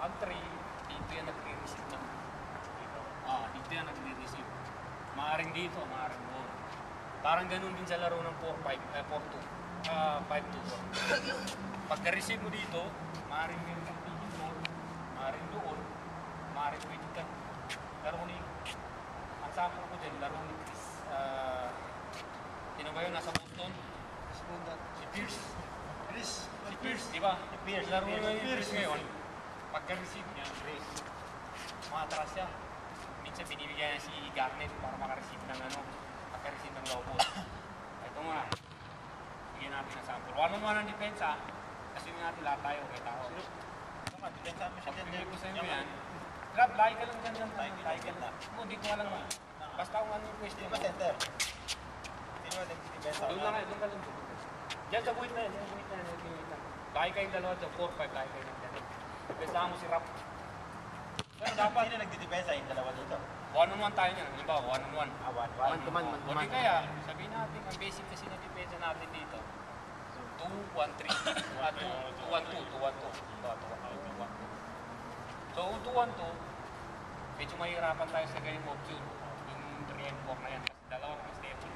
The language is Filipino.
Ang 3, dito yan nagre-receive ng dito. Dito yan nagre-receive. Maaring dito, maaring doon. Parang ganun din sa laro ng 4-5, 5-2. Pagka-receive mo dito, maaring meron kang pigil doon, maaring doon, maaring pwede ka. Laro ni, ang sample ko din, laro ni Chris. Sino ba yun? Nasa Boston? Si Pierce. Si Pierce, di ba? Si Pierce. Laro ni Pierce ngayon. Pagka-receive niya, umatras siya. Minsan binibigyan niya si Garnett para maka-receive ng pagka-receive ng low ball. Ito nga. Bigyan natin ang sample. One-on-one ang depensa. Kasi natin lahat tayo kay tao. Ito nga, depensa mo siya Pag-bigay dyan. ko sa inyo yan, grab, lahi ka lang dyan. Lahi ka lang. Hindi ko alam nga. Basta kung ano yung question Sino mo. ba center? Sino ba depensa? Doon lang, doon ka lang. Diyan sa buwit na yan. Lahi kayong dalawa dyan. 4-5, lahi kayo ng dyan. Depensahan mo si Rap. Pero dapat, Sino nagdidepensa? Yung dalawa dito. one-on-one tayo niyan. Halimbawa, one-on-one. One to man. O di kaya, sabihin natin, ang basic kasi na depensa natin dito. 2-1-3. 2-1-2. 2-1-2. So, 2-1-2, medyo mahirapan tayo sa ganyung option. Yung 3 and 4 na yan. Kasi dalawang stable.